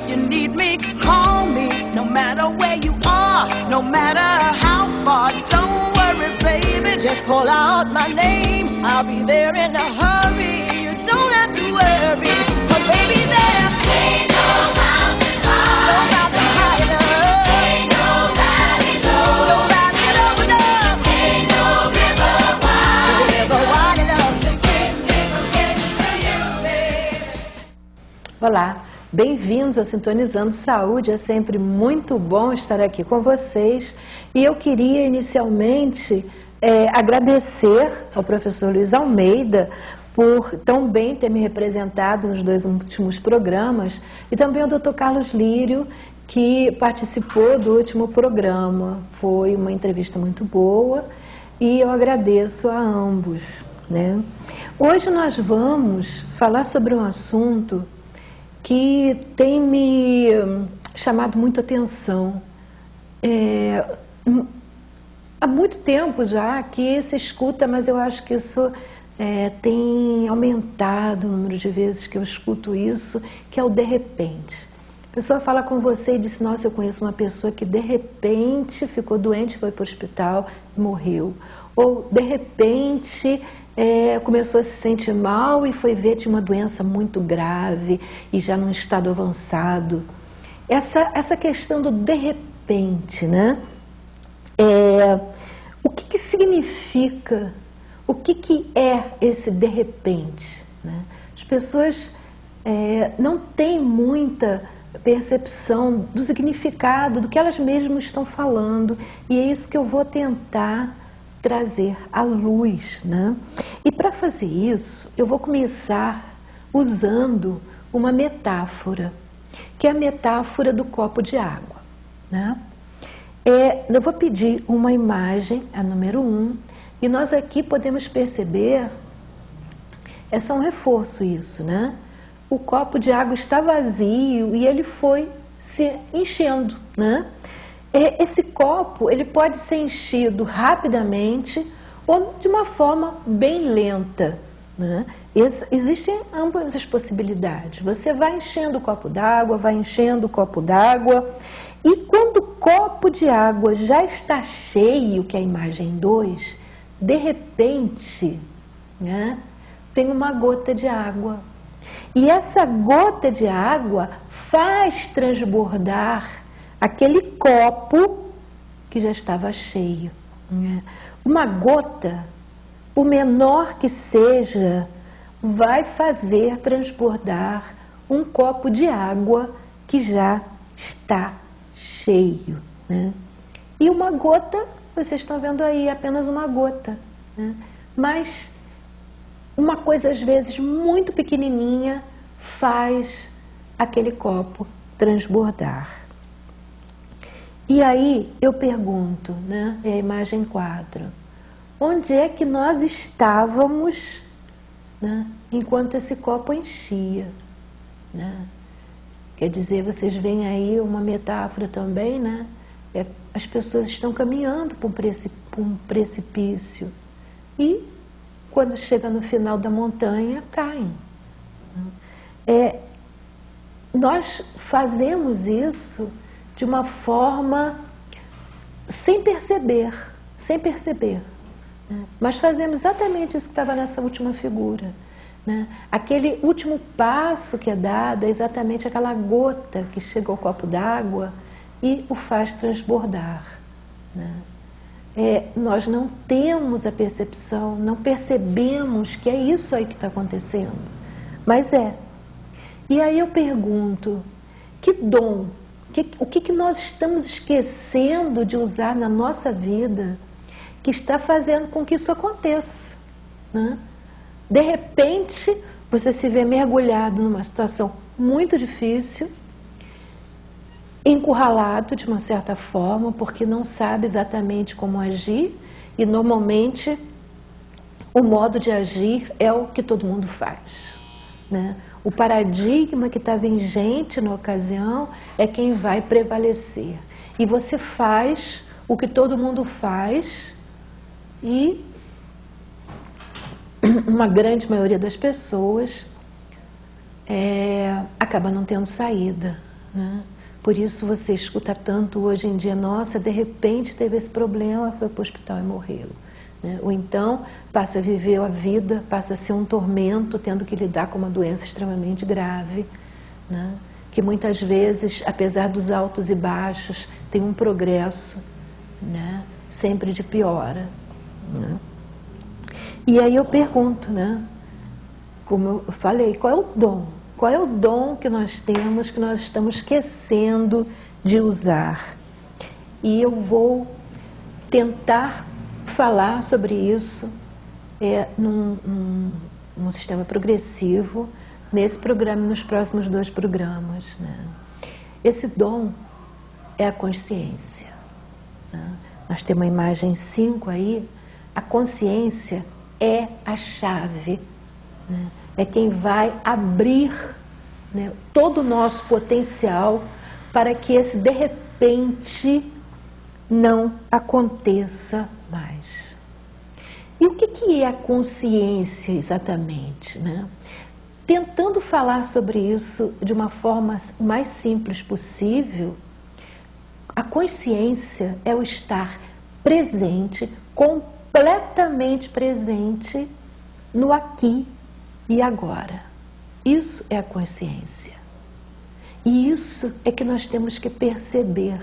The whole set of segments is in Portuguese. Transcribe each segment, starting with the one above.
you need me, call me. No matter where you are, no matter how far. Don't worry, baby, just call out my name. I'll be there in a hurry. You don't have to worry, but baby, there ain't no mountain high, no mountain high enough, ain't no valley low, no valley low enough, ain't no river wide enough to keep me from getting to you, baby. Olá, bem-vindos ao Sintonizando Saúde. É sempre muito bom estar aqui com vocês. E eu queria inicialmente agradecer ao professor Luiz Almeida por tão bem ter me representado nos 2 últimos programas, e também ao Dr. Carlos Lírio, que participou do último programa. Foi uma entrevista muito boa e eu agradeço a ambos, né? Hoje nós vamos falar sobre um assunto que tem me chamado muito atenção. Há muito tempo já que se escuta, mas eu acho que isso tem aumentado o número de vezes que eu escuto isso, que é o de repente. A pessoa fala com você e diz: nossa, eu conheço uma pessoa que de repente ficou doente, foi para o hospital e morreu. Ou de repente começou a se sentir mal e foi ver, tinha uma doença muito grave e já num estado avançado. Essa questão do de repente, né? O que significa? O que é esse de repente, né? As pessoas não têm muita percepção do significado, do que elas mesmas estão falando, e é isso que eu vou tentar trazer à luz, né? E para fazer isso, eu vou começar usando uma metáfora, que é a metáfora do copo de água, né? Eu vou pedir uma imagem, a número 1, e nós aqui podemos perceber, é só um reforço isso, né? O copo de água está vazio e ele foi se enchendo, né? Esse copo, ele pode ser enchido rapidamente ou de uma forma bem lenta, né? Existem ambas as possibilidades. Você vai enchendo o copo d'água, vai enchendo o copo d'água, e quando o copo de água já está cheio, que é a imagem 2, de repente, né, vem uma gota de água. E essa gota de água faz transbordar aquele copo que já estava cheio, né? Uma gota, por menor que seja, vai fazer transbordar um copo de água que já está cheio, né? E uma gota, vocês estão vendo aí, apenas uma gota, né? Mas uma coisa às vezes muito pequenininha faz aquele copo transbordar. E aí eu pergunto, né? É a imagem 4. Onde é que nós estávamos, né, enquanto esse copo enchia, né? Quer dizer, vocês veem aí uma metáfora também, né? As pessoas estão caminhando por um precipício e, quando chega no final da montanha, caem. Nós fazemos isso de uma forma sem perceber, né? Mas fazemos exatamente isso que estava nessa última figura, né? Aquele último passo que é dado é exatamente aquela gota que chega ao copo d'água e o faz transbordar, né? Nós não temos a percepção, não percebemos que é isso aí que está acontecendo, mas é. E aí eu pergunto, que dom, o que nós estamos esquecendo de usar na nossa vida que está fazendo com que isso aconteça, né? De repente, você se vê mergulhado numa situação muito difícil, encurralado de uma certa forma, porque não sabe exatamente como agir, e normalmente o modo de agir é o que todo mundo faz, né? O paradigma que está vigente na ocasião é quem vai prevalecer. E você faz o que todo mundo faz e uma grande maioria das pessoas acaba não tendo saída, né? Por isso você escuta tanto hoje em dia, nossa, de repente teve esse problema, foi para o hospital e morreu. Né? Ou então passa a viver a vida, passa a ser um tormento, tendo que lidar com uma doença extremamente grave, né? Que muitas vezes, apesar dos altos e baixos, tem um progresso, né? Sempre de piora. Né? E aí eu pergunto, né? Como eu falei, qual é o dom? Qual é o dom que nós temos, que nós estamos esquecendo de usar? E eu vou tentar falar sobre isso num sistema progressivo, nesse programa e nos próximos 2 programas. Né? Esse dom é a consciência. Né? Nós temos a imagem 5 aí. A consciência é a chave, né? É quem vai abrir, né, todo o nosso potencial para que esse de repente não aconteça mais. E o que é a consciência exatamente, né? Tentando falar sobre isso de uma forma mais simples possível, a consciência é o estar presente, completamente presente no aqui e agora. Isso é a consciência. E isso é que nós temos que perceber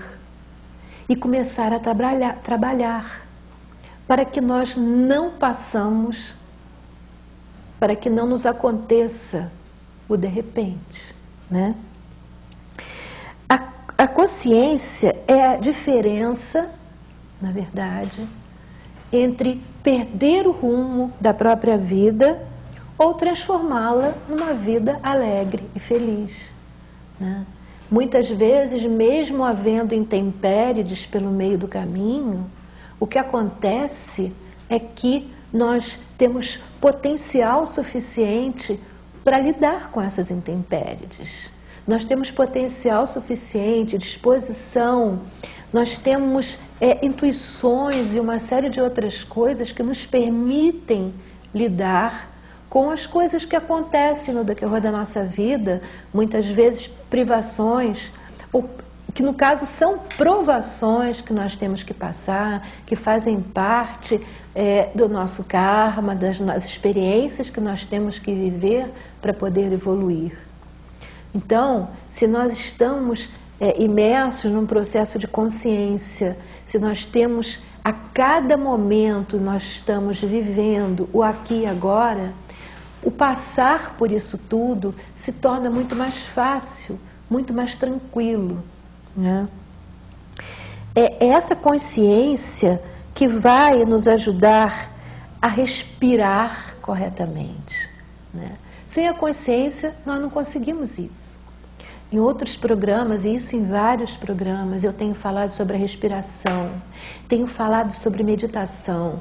e começar a trabalhar para que nós não passamos, para que não nos aconteça o de repente, né? A consciência é a diferença, na verdade, entre perder o rumo da própria vida ou transformá-la numa vida alegre e feliz. Né? Muitas vezes, mesmo havendo intempéries pelo meio do caminho, o que acontece é que nós temos potencial suficiente para lidar com essas intempéries. Nós temos potencial suficiente, disposição, nós temos intuições e uma série de outras coisas que nos permitem lidar com as coisas que acontecem no decorrer da nossa vida, muitas vezes privações, ou que no caso são provações que nós temos que passar, que fazem parte do nosso karma, das nossas experiências que nós temos que viver para poder evoluir. Então, se nós estamos imersos num processo de consciência, se nós temos a cada momento, nós estamos vivendo o aqui e agora, o passar por isso tudo se torna muito mais fácil, muito mais tranquilo. Né? É essa consciência que vai nos ajudar a respirar corretamente. Né? Sem a consciência, nós não conseguimos isso. Em outros programas, e isso em vários programas, eu tenho falado sobre a respiração, tenho falado sobre meditação.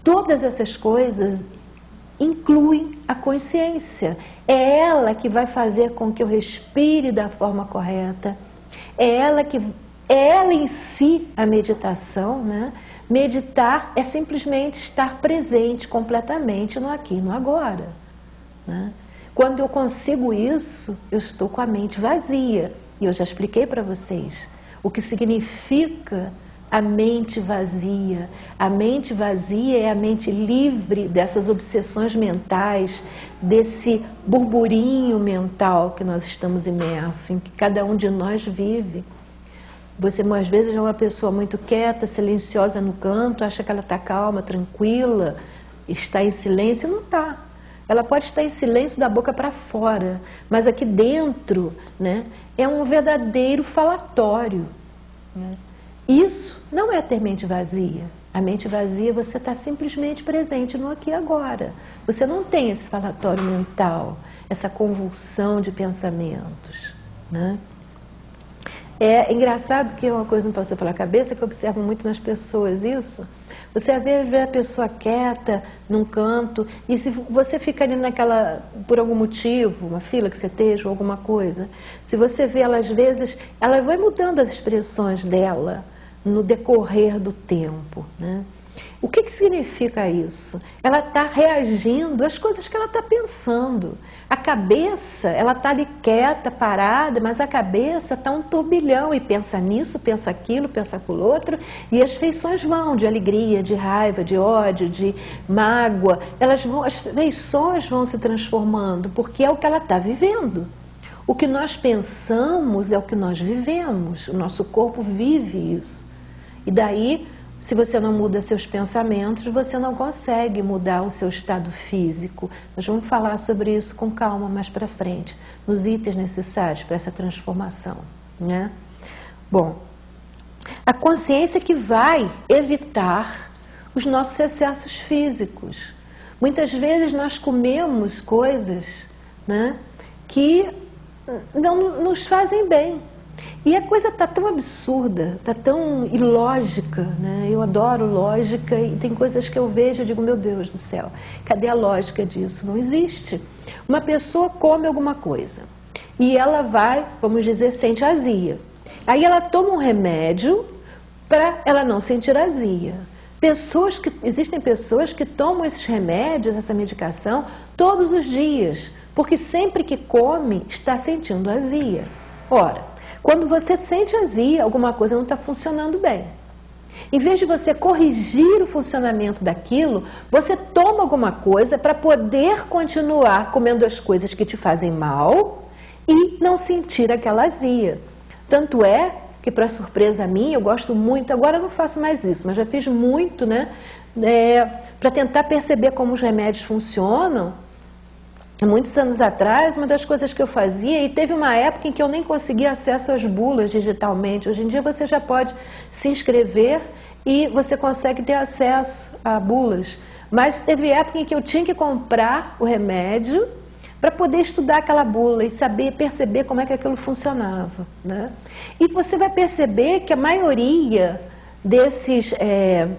Todas essas coisas incluem a consciência. É ela que vai fazer com que eu respire da forma correta. É ela em si a meditação, né? Meditar é simplesmente estar presente completamente no aqui e no agora. Né? Quando eu consigo isso, eu estou com a mente vazia. E eu já expliquei para vocês o que significa a mente vazia. A mente vazia é a mente livre dessas obsessões mentais, desse burburinho mental que nós estamos imersos, em que cada um de nós vive. Você, às vezes, é uma pessoa muito quieta, silenciosa no canto, acha que ela está calma, tranquila, está em silêncio. Não está. Ela pode estar em silêncio da boca para fora, mas aqui dentro, né, é um verdadeiro falatório. Né? Isso não é ter mente vazia. A mente vazia, você está simplesmente presente no aqui e agora. Você não tem esse falatório mental, essa convulsão de pensamentos. Né? É engraçado que uma coisa não passou pela cabeça, que eu observo muito nas pessoas isso. Você vê a pessoa quieta num canto, e se você fica ali naquela, por algum motivo, uma fila que você esteja ou alguma coisa, se você vê ela às vezes, ela vai mudando as expressões dela no decorrer do tempo. Né? O que significa isso? Ela está reagindo às coisas que ela está pensando. A cabeça, ela está ali quieta, parada, mas a cabeça está um turbilhão e pensa nisso, pensa aquilo, pensa aquilo outro, e as feições vão de alegria, de raiva, de ódio, de mágoa, as feições vão se transformando, porque é o que ela está vivendo. O que nós pensamos é o que nós vivemos, o nosso corpo vive isso. E daí, se você não muda seus pensamentos, você não consegue mudar o seu estado físico. Nós vamos falar sobre isso com calma mais para frente, nos itens necessários para essa transformação, né? Bom, a consciência que vai evitar os nossos excessos físicos. Muitas vezes nós comemos coisas, né, que não nos fazem bem. E a coisa está tão absurda, está tão ilógica, né? Eu adoro lógica e tem coisas que eu vejo e digo, meu Deus do céu, cadê a lógica disso? Não existe. Uma pessoa come alguma coisa e ela vai, vamos dizer, sente azia. Aí ela toma um remédio para ela não sentir azia. Existem pessoas que tomam esses remédios, essa medicação, todos os dias, porque sempre que come está sentindo azia. Ora, quando você sente azia, alguma coisa não está funcionando bem. Em vez de você corrigir o funcionamento daquilo, você toma alguma coisa para poder continuar comendo as coisas que te fazem mal e não sentir aquela azia. Tanto é que, para surpresa minha, eu gosto muito, agora eu não faço mais isso, mas já fiz muito, né, para tentar perceber como os remédios funcionam. Muitos anos atrás, uma das coisas que eu fazia, e teve uma época em que eu nem conseguia acesso às bulas digitalmente. Hoje em dia você já pode se inscrever e você consegue ter acesso a bulas. Mas teve época em que eu tinha que comprar o remédio para poder estudar aquela bula e saber, perceber como é que aquilo funcionava, né? E você vai perceber que a maioria desses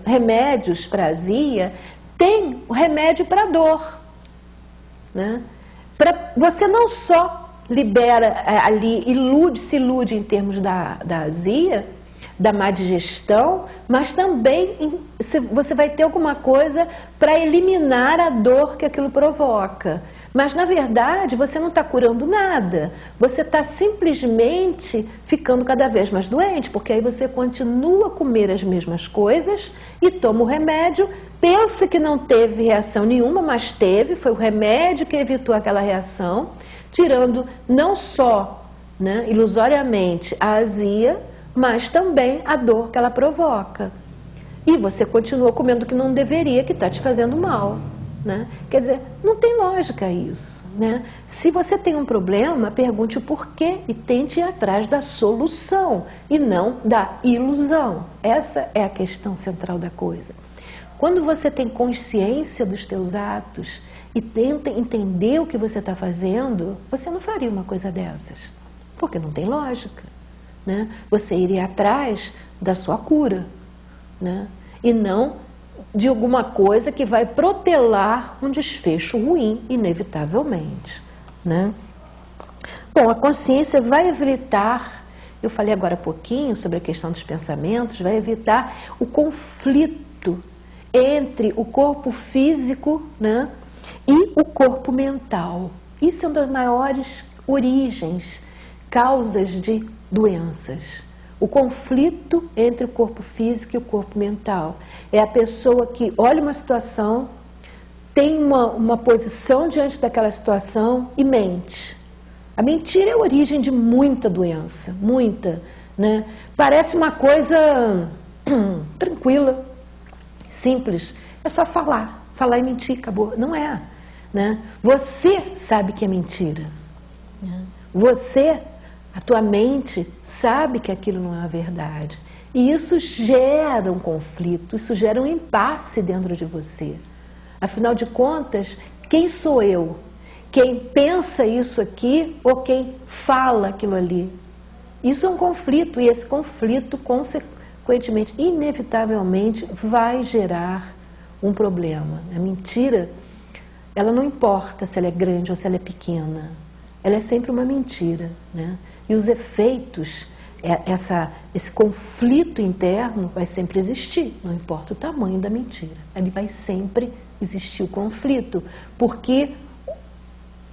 remédios para azia tem o remédio para dor. Né? Você não só libera ali, se ilude em termos da azia, da má digestão, mas também você vai ter alguma coisa para eliminar a dor que aquilo provoca. Mas, na verdade, você não está curando nada. Você está simplesmente ficando cada vez mais doente, porque aí você continua a comer as mesmas coisas e toma o remédio, pensa que não teve reação nenhuma, mas teve, foi o remédio que evitou aquela reação, tirando não só, né, ilusoriamente a azia, mas também a dor que ela provoca. E você continua comendo o que não deveria, que está te fazendo mal. Né? Quer dizer, não tem lógica isso, né? Se você tem um problema, pergunte o porquê e tente ir atrás da solução e não da ilusão. Essa é a questão central da coisa. Quando você tem consciência dos teus atos e tenta entender o que você está fazendo, você não faria uma coisa dessas, porque não tem lógica, né? Você iria atrás da sua cura, né? E não de alguma coisa que vai protelar um desfecho ruim, inevitavelmente, né? Bom, a consciência vai evitar, eu falei agora há pouquinho sobre a questão dos pensamentos, vai evitar o conflito entre o corpo físico, né, e o corpo mental. Isso é uma das maiores origens, causas de doenças. O conflito entre o corpo físico e o corpo mental. É a pessoa que olha uma situação, tem uma posição diante daquela situação e mente. A mentira é a origem de muita doença, muita, né? Parece uma coisa tranquila, simples. É só falar e mentir, acabou. Não é, né? Você sabe que é mentira, né? A tua mente sabe que aquilo não é a verdade. E isso gera um conflito, isso gera um impasse dentro de você. Afinal de contas, quem sou eu? Quem pensa isso aqui ou quem fala aquilo ali? Isso é um conflito e esse conflito, consequentemente, inevitavelmente, vai gerar um problema. A mentira, ela não importa se ela é grande ou se ela é pequena. Ela é sempre uma mentira, né? E os efeitos esse conflito interno vai sempre existir, não importa o tamanho da mentira. Ele vai sempre existir o conflito, porque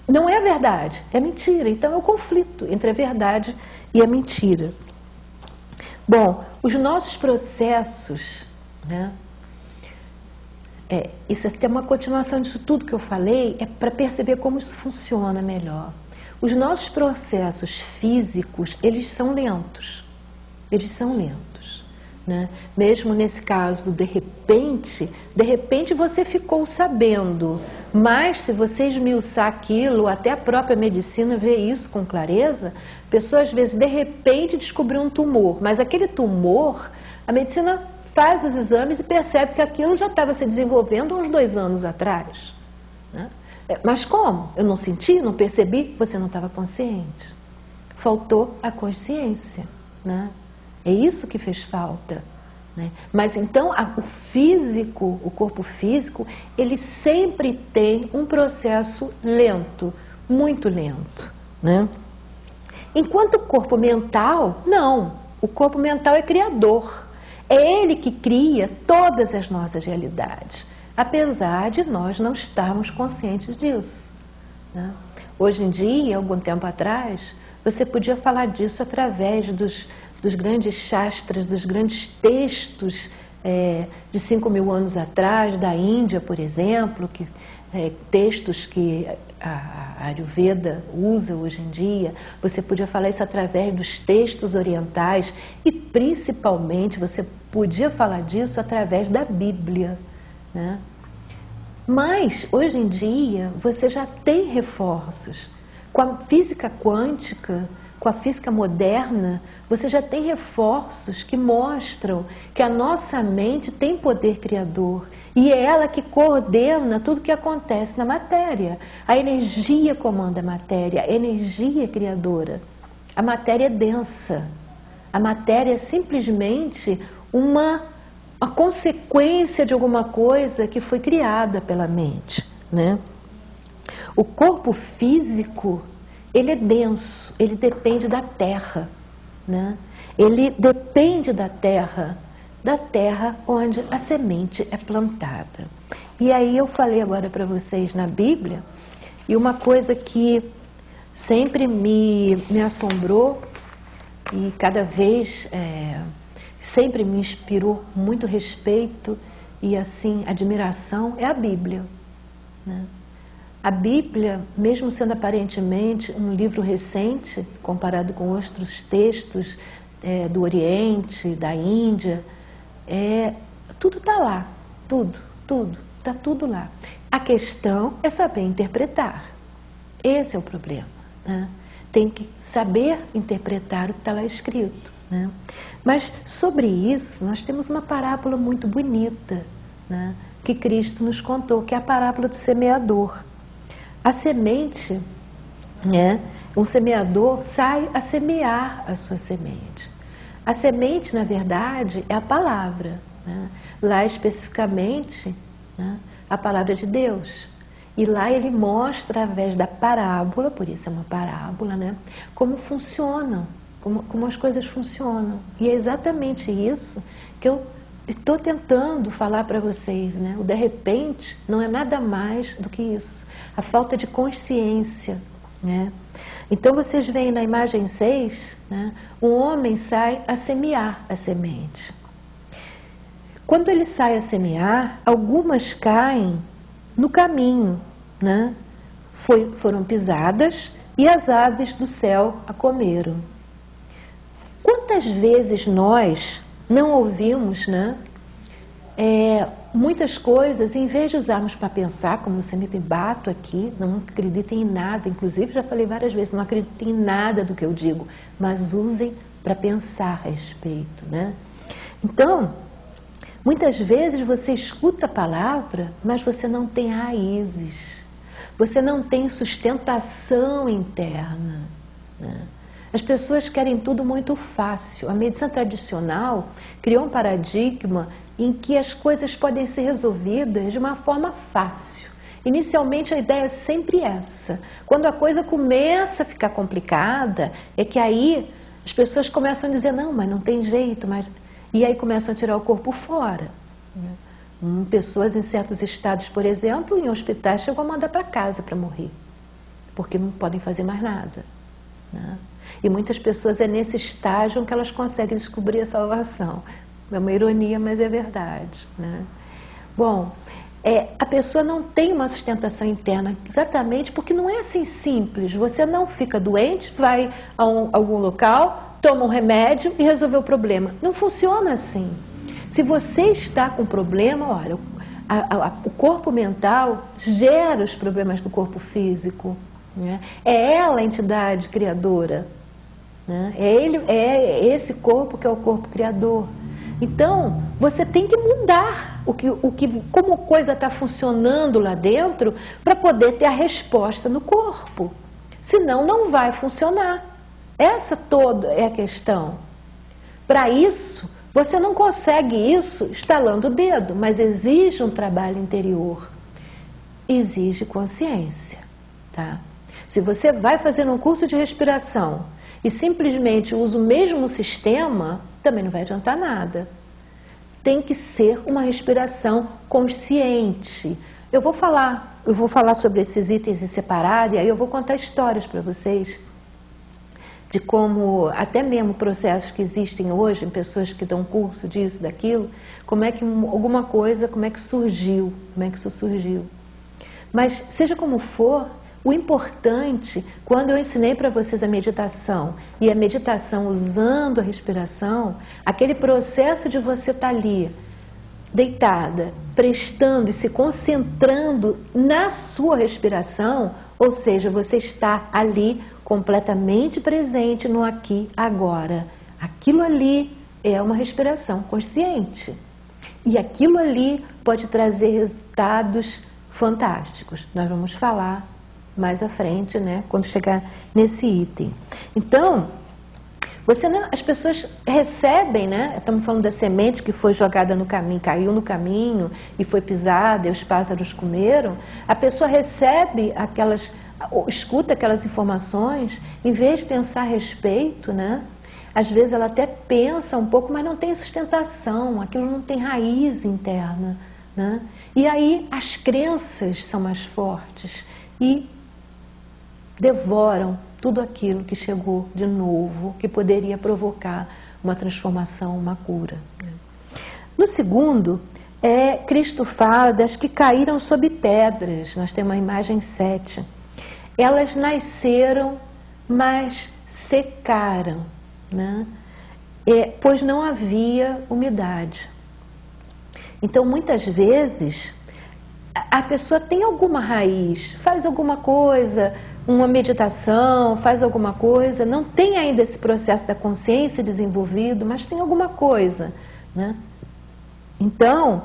não é a verdade, é mentira. Então é o conflito entre a verdade e a mentira. Bom, os nossos processos, né? Isso é até uma continuação disso tudo que eu falei, é para perceber como isso funciona melhor. Os nossos processos físicos, eles são lentos. Eles são lentos, né? Mesmo nesse caso do de repente você ficou sabendo, mas se você esmiuçar aquilo, até a própria medicina vê isso com clareza, a pessoa às vezes de repente descobriu um tumor, mas aquele tumor, a medicina faz os exames e percebe que aquilo já estava se desenvolvendo há uns 2 anos atrás, né? Mas como? Eu não senti, não percebi? Você não estava consciente. Faltou a consciência, né? É isso que fez falta, né? Mas então o físico, o corpo físico, ele sempre tem um processo lento, muito lento, né? Enquanto o corpo mental, não. O corpo mental é criador. É ele que cria todas as nossas realidades, apesar de nós não estarmos conscientes disso, né? Hoje em dia, algum tempo atrás, você podia falar disso através dos grandes shastras, dos grandes textos de 5.000 anos atrás, da Índia, por exemplo, textos que a Ayurveda usa hoje em dia. Você podia falar isso através dos textos orientais e, principalmente, você podia falar disso através da Bíblia, né? Mas, hoje em dia, você já tem reforços. Com a física quântica, com a física moderna, você já tem reforços que mostram que a nossa mente tem poder criador e é ela que coordena tudo que acontece na matéria. A energia comanda a matéria, a energia é criadora. A matéria é densa. A matéria é simplesmente uma consequência de alguma coisa que foi criada pela mente, né? O corpo físico, ele é denso, ele depende da terra, né? Ele depende da terra onde a semente é plantada. E aí eu falei agora para vocês na Bíblia, e uma coisa que sempre me assombrou e cada vez sempre me inspirou muito respeito e assim admiração é a Bíblia, né? A Bíblia, mesmo sendo aparentemente um livro recente, comparado com outros textos do Oriente, da Índia, tudo está lá, está tudo lá. A questão é saber interpretar. Esse é o problema, né? Tem que saber interpretar o que está lá escrito, né? Mas sobre isso, nós temos uma parábola muito bonita, né, que Cristo nos contou, que é a parábola do semeador. A semente, né, um semeador sai a semear a sua semente. A semente, na verdade, é a palavra, né? Lá especificamente, né, a palavra de Deus. E lá ele mostra, através da parábola, por isso é uma parábola, né, como funcionam, como as coisas funcionam. E é exatamente isso que eu estou tentando falar para vocês, né? O de repente não é nada mais do que isso. A falta de consciência, né? Então vocês veem na imagem 6, né, um homem sai a semear a semente. Quando ele sai a semear, algumas caem no caminho, né? Foram pisadas e as aves do céu a comeram. Quantas vezes nós não ouvimos, né, muitas coisas, em vez de usarmos para pensar, como eu sempre me bato aqui, não acreditem em nada, inclusive já falei várias vezes, não acreditem em nada do que eu digo, mas usem para pensar a respeito, né? Então, muitas vezes você escuta a palavra, mas você não tem raízes, você não tem sustentação interna, né? As pessoas querem tudo muito fácil. A medicina tradicional criou um paradigma em que as coisas podem ser resolvidas de uma forma fácil. Inicialmente a ideia é sempre essa. Quando a coisa começa a ficar complicada, é que aí As pessoas começam a dizer, não, mas não tem jeito, mas... E aí começam a tirar o corpo fora. Pessoas em certos estados, por exemplo, em hospitais, chegam a mandar para casa para morrer, porque não podem fazer mais nada, né? E muitas pessoas é nesse estágio que elas conseguem descobrir a salvação. É uma ironia, mas é verdade, né? Bom, a pessoa não tem uma sustentação interna exatamente porque não é assim simples. Você não fica doente, vai a algum local, toma um remédio e resolveu o problema. Não funciona assim. Se você está com problema, olha, o corpo mental gera os problemas do corpo físico, né? É ela a entidade criadora, né? É esse corpo que é o corpo criador. Então, você tem que mudar como a coisa está funcionando lá dentro para poder ter a resposta no corpo. Senão, não vai funcionar. Essa toda é a questão. Para isso, você não consegue isso estalando o dedo, mas exige um trabalho interior. Exige consciência, tá? Se você vai fazer um curso de respiração e simplesmente usa o mesmo sistema, também não vai adiantar nada. Tem que ser uma respiração consciente. Eu vou falar sobre esses itens em separado e aí eu vou contar histórias para vocês de como, até mesmo processos que existem hoje, em pessoas que dão curso disso, daquilo, como é que alguma coisa, como é que surgiu, como é que isso surgiu. Mas, seja como for, o importante, quando eu ensinei para vocês a meditação, e a meditação usando a respiração, aquele processo de você estar ali, deitada, prestando e se concentrando na sua respiração, ou seja, você está ali completamente presente no aqui, agora. Aquilo ali é uma respiração consciente. E aquilo ali pode trazer resultados fantásticos. Nós vamos falar mais à frente, né, quando chegar nesse item. Então, as pessoas recebem, né, estamos falando da semente que foi jogada no caminho, caiu no caminho e foi pisada e os pássaros comeram, a pessoa recebe escuta aquelas informações, em vez de pensar a respeito, né, às vezes ela até pensa um pouco, mas não tem sustentação, aquilo não tem raiz interna, né, e aí as crenças são mais fortes e devoram tudo aquilo que chegou de novo, que poderia provocar uma transformação, uma cura. No segundo, Cristo fala das que caíram sob pedras. Nós temos a imagem 7. Elas nasceram, mas secaram, né? Pois não havia umidade. Então, muitas vezes, a pessoa tem alguma raiz, faz alguma coisa, uma meditação, faz alguma coisa, não tem ainda esse processo da consciência desenvolvido, mas tem alguma coisa, né? Então,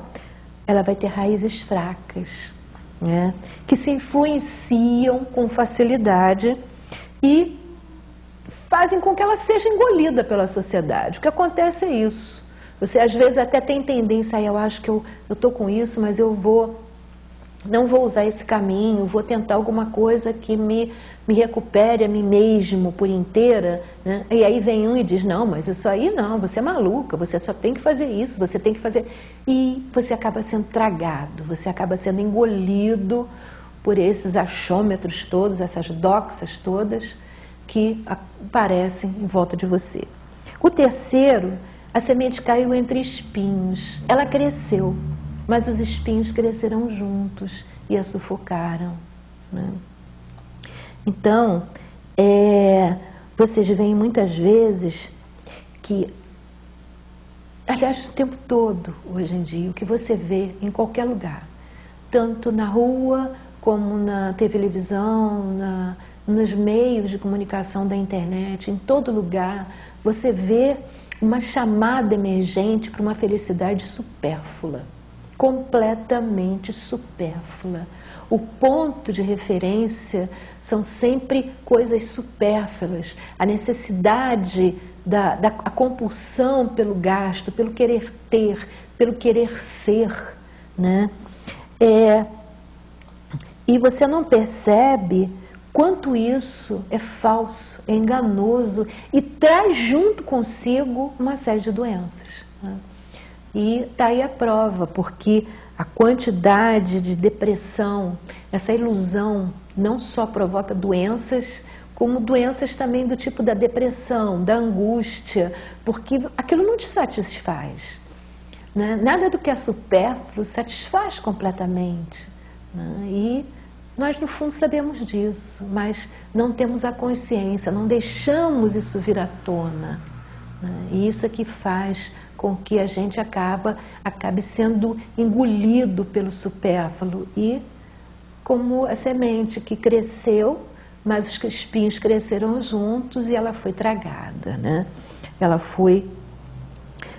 ela vai ter raízes fracas, né, que se influenciam com facilidade e fazem com que ela seja engolida pela sociedade. O que acontece é isso. Você às vezes até tem tendência, eu acho que eu estou com isso, mas não vou usar esse caminho, vou tentar alguma coisa que me recupere a mim mesmo por inteira, né? E aí vem um e diz, não, mas isso aí não, você é maluca, você só tem que fazer isso, você tem que fazer... E você acaba sendo tragado, você acaba sendo engolido por esses achômetros todos, essas doxas todas que aparecem em volta de você. O terceiro, a semente caiu entre espinhos, ela cresceu, mas os espinhos cresceram juntos e a sufocaram, né? Então, vocês veem muitas vezes que, aliás, o tempo todo, hoje em dia, o que você vê em qualquer lugar, tanto na rua, como na televisão, nos meios de comunicação da internet, em todo lugar, você vê uma chamada emergente para uma felicidade supérflua. Completamente supérflua. O ponto de referência são sempre coisas supérfluas. A necessidade, a compulsão pelo gasto, pelo querer ter, pelo querer ser, né? E você não percebe quanto isso é falso, é enganoso e traz junto consigo uma série de doenças, né? E está aí a prova, porque a quantidade de depressão, essa ilusão, não só provoca doenças, como doenças também do tipo da depressão, da angústia, porque aquilo não te satisfaz, né? Nada do que é supérfluo satisfaz completamente, né? E nós, no fundo, sabemos disso, mas não temos a consciência, não deixamos isso vir à tona, né? E isso é que faz com que a gente acabe sendo engolido pelo supérfluo e como a semente que cresceu, mas os espinhos cresceram juntos e ela foi tragada, né? Ela foi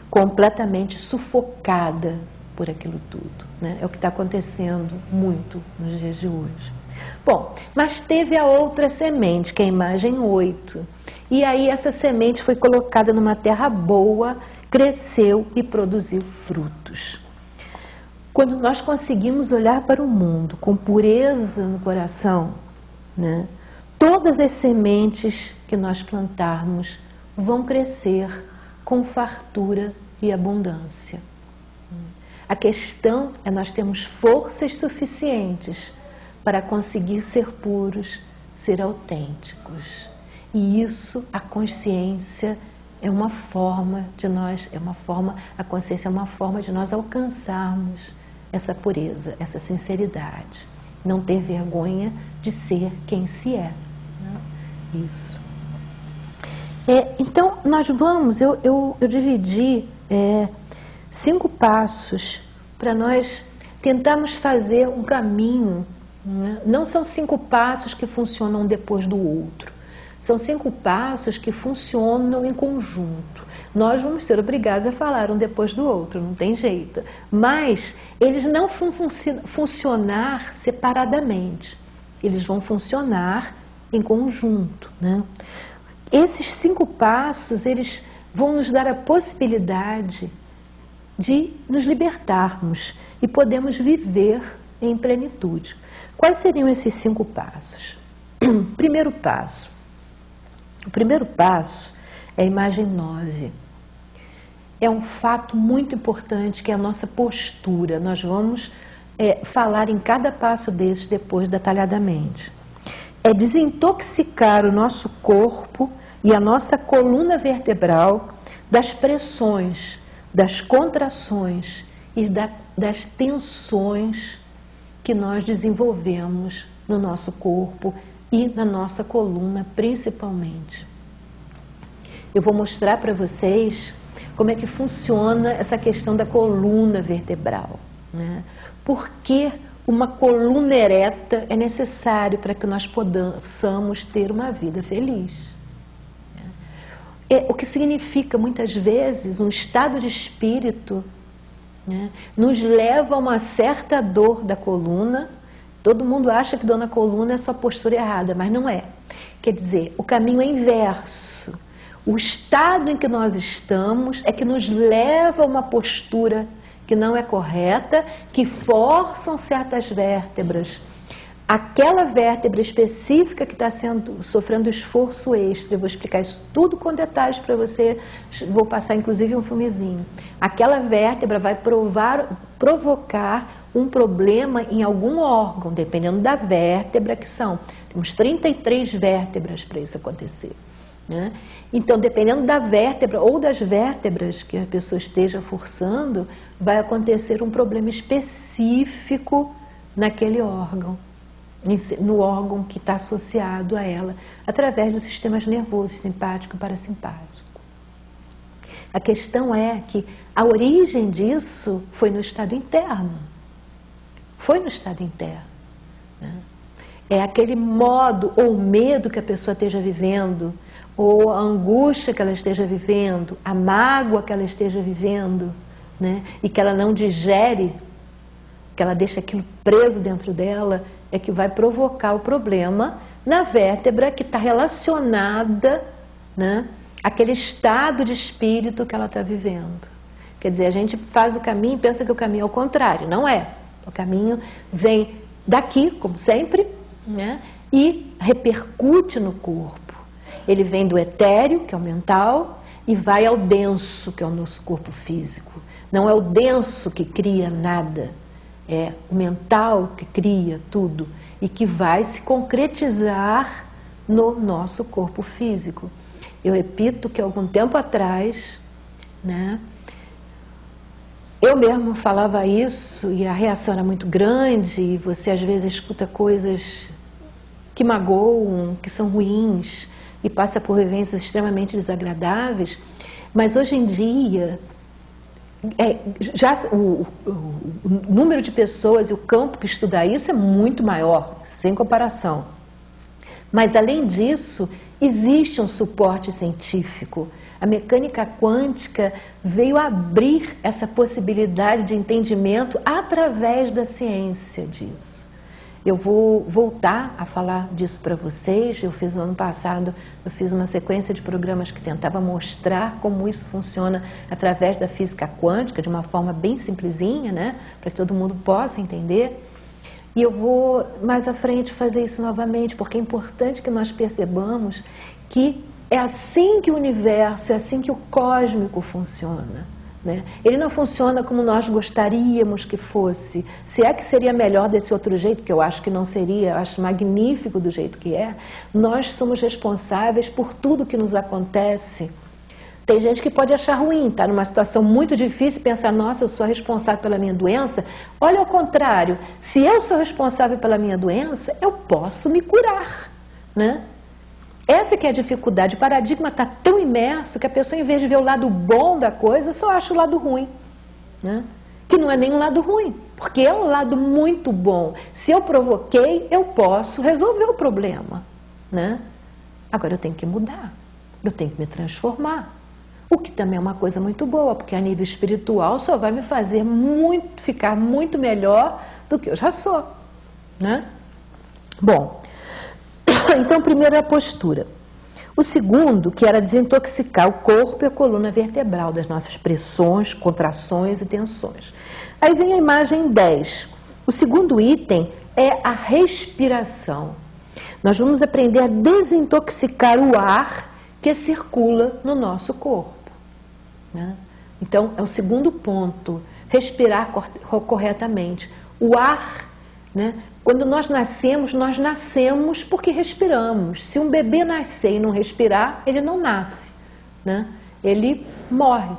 completamente sufocada por aquilo tudo, né? É o que está acontecendo muito nos dias de hoje. Bom, mas teve a outra semente, que é a imagem 8. E aí essa semente foi colocada numa terra boa, cresceu e produziu frutos. Quando nós conseguimos olhar para o mundo com pureza no coração, né, todas as sementes que nós plantarmos vão crescer com fartura e abundância. A questão é nós termos forças suficientes para conseguir ser puros, ser autênticos. E isso, a consciência é uma forma de nós, a consciência é uma forma de nós alcançarmos essa pureza, essa sinceridade. Não ter vergonha de ser quem se é, né? Isso. Então, nós vamos, eu dividi 5 passos para nós tentarmos fazer um caminho, né? Não são 5 passos que funcionam um depois do outro. São 5 passos que funcionam em conjunto. Nós vamos ser obrigados a falar um depois do outro, não tem jeito. Mas eles não vão funcionar separadamente. Eles vão funcionar em conjunto, né? Esses 5 passos, eles vão nos dar a possibilidade de nos libertarmos e podemos viver em plenitude. Quais seriam esses 5 passos? Primeiro passo. O primeiro passo é a imagem 9. É um fato muito importante que é a nossa postura. Nós vamos falar em cada passo desses depois detalhadamente. É desintoxicar o nosso corpo e a nossa coluna vertebral das pressões, das contrações e das tensões que nós desenvolvemos no nosso corpo e na nossa coluna principalmente. Eu vou mostrar para vocês como é que funciona essa questão da coluna vertebral, né? Por que uma coluna ereta é necessário para que nós possamos ter uma vida feliz. O que significa, muitas vezes, um estado de espírito, né, nos leva a uma certa dor da coluna. Todo mundo acha que dor na coluna é só postura errada, mas não é. Quer dizer, o caminho é inverso. O estado em que nós estamos é que nos leva a uma postura que não é correta, que forçam certas vértebras. Aquela vértebra específica que está sofrendo esforço extra, eu vou explicar isso tudo com detalhes para você, vou passar inclusive um filmezinho. Aquela vértebra vai provocar um problema em algum órgão, dependendo da vértebra que são. Temos 33 vértebras para isso acontecer, né? Então, dependendo da vértebra ou das vértebras que a pessoa esteja forçando, vai acontecer um problema específico naquele órgão, no órgão que está associado a ela, através dos sistemas nervosos, simpático e parasimpático. A questão é que a origem disso foi no estado interno. Foi no estado interno, né? É aquele modo ou medo que a pessoa esteja vivendo, ou a angústia que ela esteja vivendo, a mágoa que ela esteja vivendo, né? E que ela não digere, que ela deixa aquilo preso dentro dela, é que vai provocar o problema na vértebra que está relacionada, né, àquele estado de espírito que ela está vivendo. Quer dizer, a gente faz o caminho e pensa que o caminho é o contrário. Não é. O caminho vem daqui, como sempre, né, e repercute no corpo. Ele vem do etéreo, que é o mental, e vai ao denso, que é o nosso corpo físico. Não é o denso que cria nada, é o mental que cria tudo e que vai se concretizar no nosso corpo físico. Eu repito que algum tempo atrás, né, eu mesmo falava isso e a reação era muito grande, e você às vezes escuta coisas que magoam, que são ruins, e passa por vivências extremamente desagradáveis, mas hoje em dia, já o número de pessoas e o campo que estuda isso é muito maior, sem comparação. Mas, além disso, existe um suporte científico. A mecânica quântica veio abrir essa possibilidade de entendimento através da ciência disso. Eu vou voltar a falar disso para vocês. Eu fiz no ano passado, eu fiz uma sequência de programas que tentava mostrar como isso funciona através da física quântica, de uma forma bem simplesinha, né, para que todo mundo possa entender. E eu vou mais à frente fazer isso novamente, porque é importante que nós percebamos que é assim que o universo, é assim que o cósmico funciona, né? Ele não funciona como nós gostaríamos que fosse. Se é que seria melhor desse outro jeito, que eu acho que não seria, eu acho magnífico do jeito que é, nós somos responsáveis por tudo que nos acontece. Tem gente que pode achar ruim, está numa situação muito difícil e pensar, nossa, eu sou responsável pela minha doença. Olha, ao contrário, se eu sou responsável pela minha doença, eu posso me curar, né? Essa que é a dificuldade. O paradigma está tão imerso que a pessoa, em vez de ver o lado bom da coisa, só acha o lado ruim, né? Que não é nem um lado ruim, porque é um lado muito bom. Se eu provoquei, eu posso resolver o problema, né? Agora eu tenho que mudar, eu tenho que me transformar. O que também é uma coisa muito boa, porque a nível espiritual só vai me fazer ficar muito melhor do que eu já sou, né? Bom, então primeiro é a postura. O segundo, que era desintoxicar o corpo e a coluna vertebral das nossas pressões, contrações e tensões. Aí vem a imagem 10. O segundo item é a respiração. Nós vamos aprender a desintoxicar o ar que circula no nosso corpo, né? Então, é o segundo ponto, respirar corretamente. O ar, né? Quando nós nascemos porque respiramos. Se um bebê nascer e não respirar, ele não nasce, né? Ele morre.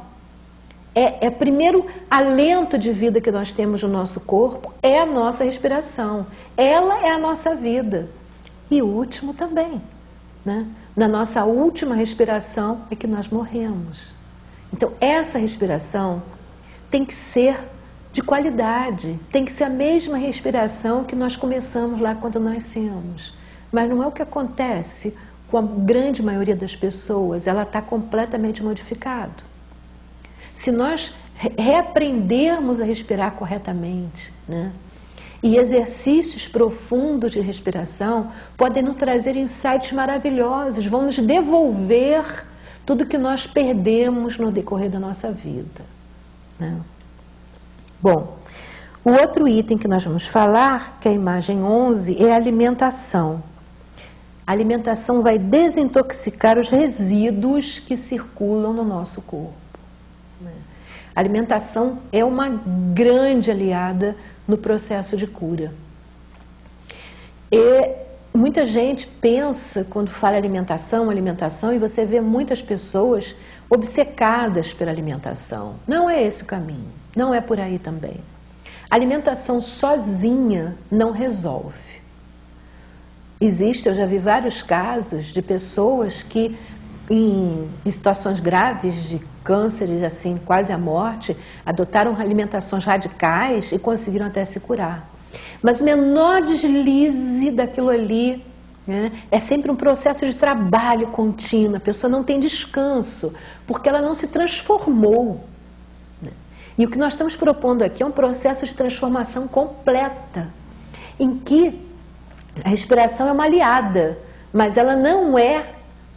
É primeiro alento de vida que nós temos no nosso corpo, é a nossa respiração. Ela é a nossa vida. E o último também, né? Na nossa última respiração é que nós morremos. Então, essa respiração tem que ser de qualidade, tem que ser a mesma respiração que nós começamos lá quando nascemos. Mas não é o que acontece com a grande maioria das pessoas, ela está completamente modificada. Se nós reaprendermos a respirar corretamente, né, e exercícios profundos de respiração podem nos trazer insights maravilhosos, vão nos devolver tudo que nós perdemos no decorrer da nossa vida, né? Bom, o outro item que nós vamos falar, que é a imagem 11, é a alimentação. A alimentação vai desintoxicar os resíduos que circulam no nosso corpo, né? A alimentação é uma grande aliada no processo de cura. E muita gente pensa, quando fala alimentação, e você vê muitas pessoas obcecadas pela alimentação. Não é esse o caminho, não é por aí também. A alimentação sozinha não resolve. Eu já vi vários casos de pessoas que, em situações graves de cânceres, assim, quase à morte, adotaram alimentações radicais e conseguiram até se curar. Mas o menor deslize daquilo ali, né, é sempre um processo de trabalho contínuo. A pessoa não tem descanso, porque ela não se transformou, né? E o que nós estamos propondo aqui é um processo de transformação completa, em que a respiração é uma aliada, mas ela não é,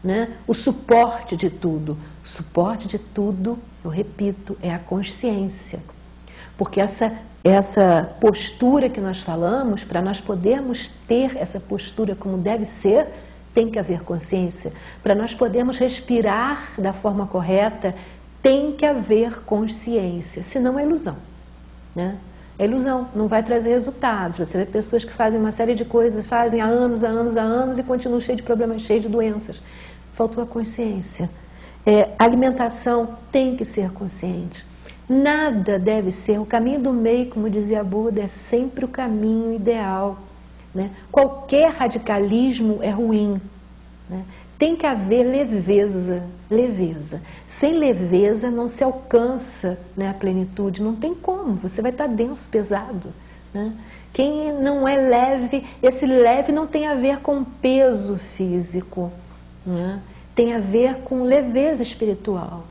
né, o suporte de tudo. O suporte de tudo, eu repito, é a consciência. Porque essa postura que nós falamos, para nós podermos ter essa postura como deve ser, tem que haver consciência. Para nós podermos respirar da forma correta, tem que haver consciência, senão é ilusão, né? É ilusão, não vai trazer resultados. Você vê pessoas que fazem uma série de coisas, fazem há anos e continuam cheios de problemas, cheios de doenças. Faltou a consciência. A alimentação tem que ser consciente. Nada deve ser, o caminho do meio, como dizia Buda, é sempre o caminho ideal, né? Qualquer radicalismo é ruim, né? Tem que haver leveza, leveza. Sem leveza não se alcança, né, a plenitude, não tem como, você vai estar denso, pesado, né? Quem não é leve, esse leve não tem a ver com peso físico, né? Tem a ver com leveza espiritual,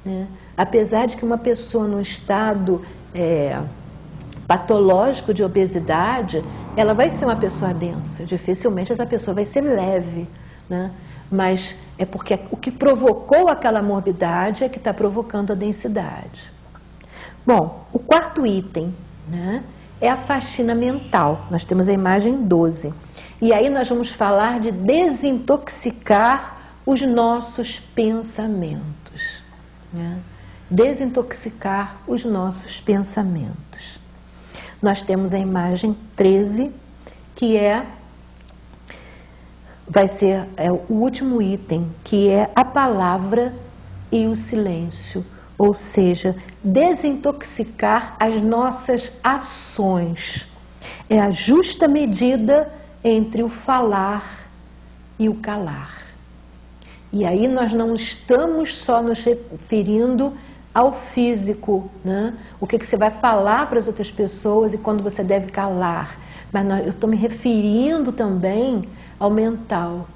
né? Apesar de que uma pessoa num estado patológico de obesidade, ela vai ser uma pessoa densa, dificilmente essa pessoa vai ser leve, né? Mas é porque o que provocou aquela morbidade é que está provocando a densidade. Bom, o quarto item, né, é a faxina mental. Nós temos a imagem 12. E aí nós vamos falar de desintoxicar os nossos pensamentos, né? Desintoxicar os nossos pensamentos. Nós temos a imagem 13, que vai ser o último item, que é a palavra e o silêncio. Ou seja, desintoxicar as nossas ações. É a justa medida entre o falar e o calar. E aí nós não estamos só nos referindo ao físico, né? O que você vai falar para as outras pessoas e quando você deve calar. Mas eu estou me referindo também ao mental,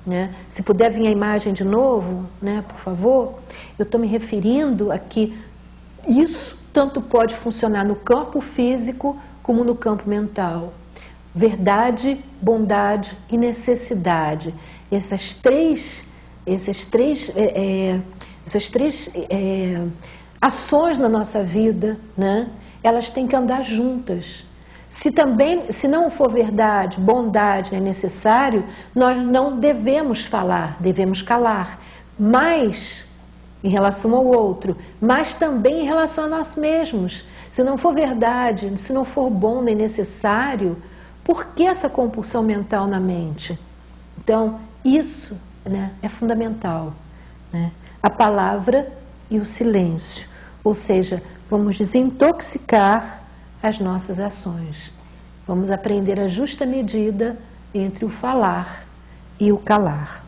né? Se puder vir a imagem de novo, né, por favor. Eu estou me referindo a que isso tanto pode funcionar no campo físico como no campo mental. Verdade, bondade e necessidade. Essas três ações na nossa vida, né, elas têm que andar juntas. Se não for verdade, bondade é necessário, nós não devemos falar, devemos calar. Mas em relação ao outro, mas também em relação a nós mesmos. Se não for verdade, se não for bom nem necessário, por que essa compulsão mental na mente? Então, isso, né, é fundamental, né? A palavra e o silêncio. Ou seja, vamos desintoxicar as nossas ações. Vamos aprender a justa medida entre o falar e o calar.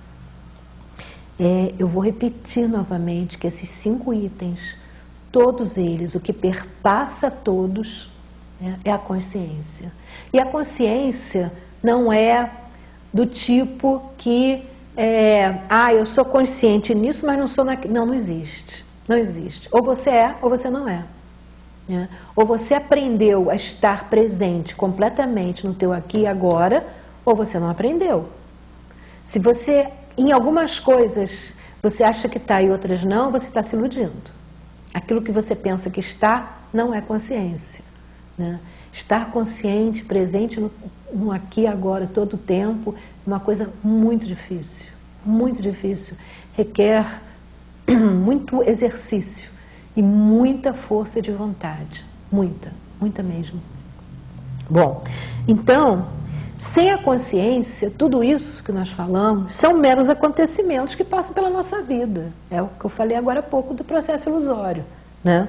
Eu vou repetir novamente que esses 5 itens, todos eles, o que perpassa todos, né, é a consciência. E a consciência não é do tipo que eu sou consciente nisso, mas não sou naquilo. Não existe. Não existe. Ou você é, ou você não é. Né? Ou você aprendeu a estar presente completamente no teu aqui e agora, ou você não aprendeu. Se você, em algumas coisas, você acha que está e outras não, você está se iludindo. Aquilo que você pensa que está, não é consciência, né? Estar consciente, presente no aqui e agora, todo o tempo, é uma coisa muito difícil, requer muito exercício e muita força de vontade, muita mesmo. Bom, então, sem a consciência, tudo isso que nós falamos são meros acontecimentos que passam pela nossa vida. É o que eu falei agora há pouco do processo ilusório, né?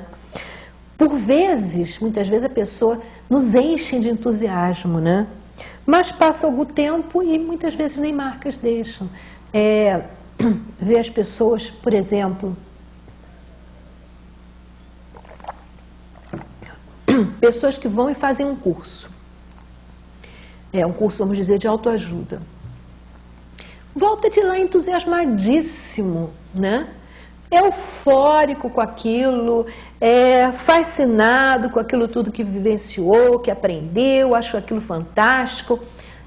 Por vezes, muitas vezes a pessoa nos enche de entusiasmo, né? Mas passa algum tempo e muitas vezes nem marcas deixam. Ver as pessoas, por exemplo, pessoas que vão e fazem um curso. Um curso, vamos dizer, de autoajuda. Volta de lá entusiasmadíssimo, né? Eufórico com aquilo, fascinado com aquilo tudo que vivenciou, que aprendeu, achou aquilo fantástico.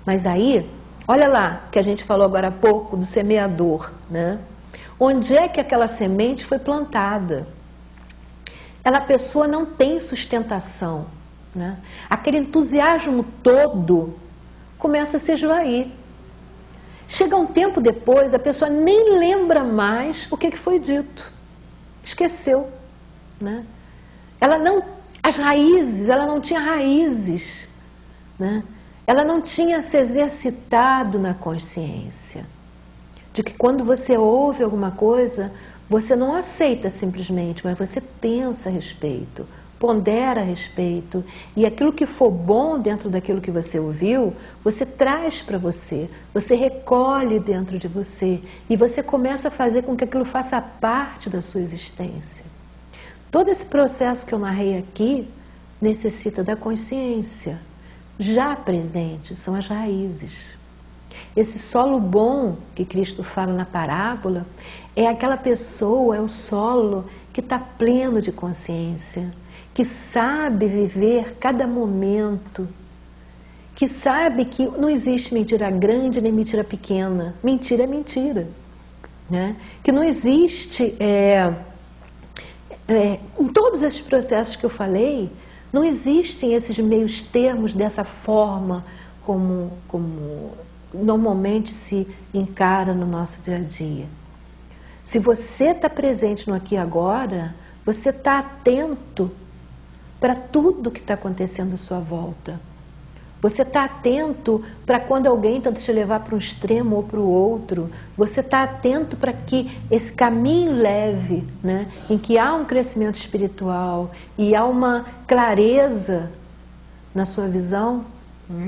Mas aí, olha lá, que a gente falou agora há pouco do semeador, né? Onde é que aquela semente foi plantada? a pessoa não tem sustentação, né? Aquele entusiasmo todo começa a se esvair. Chega um tempo depois, a pessoa nem lembra mais o que foi dito. Esqueceu, né? Ela não tinha raízes, né? Ela não tinha se exercitado na consciência de que quando você ouve alguma coisa, você não aceita simplesmente, mas você pensa a respeito, pondera a respeito, e aquilo que for bom dentro daquilo que você ouviu, você traz para você recolhe dentro de você, e você começa a fazer com que aquilo faça parte da sua existência. Todo esse processo que eu narrei aqui necessita da consciência. Já presente são as raízes. Esse solo bom que Cristo fala na parábola é aquela pessoa, é o solo que está pleno de consciência, que sabe viver cada momento, que sabe que não existe mentira grande nem mentira pequena. Mentira é mentira, né? Que não existe, em todos esses processos que eu falei, não existem esses meios termos dessa forma como normalmente se encara no nosso dia a dia. Se você está presente no aqui e agora, você está atento para tudo que está acontecendo à sua volta. Você está atento para quando alguém tenta te levar para um extremo ou para o outro. Você está atento para que esse caminho leve, né, em que há um crescimento espiritual e há uma clareza na sua visão.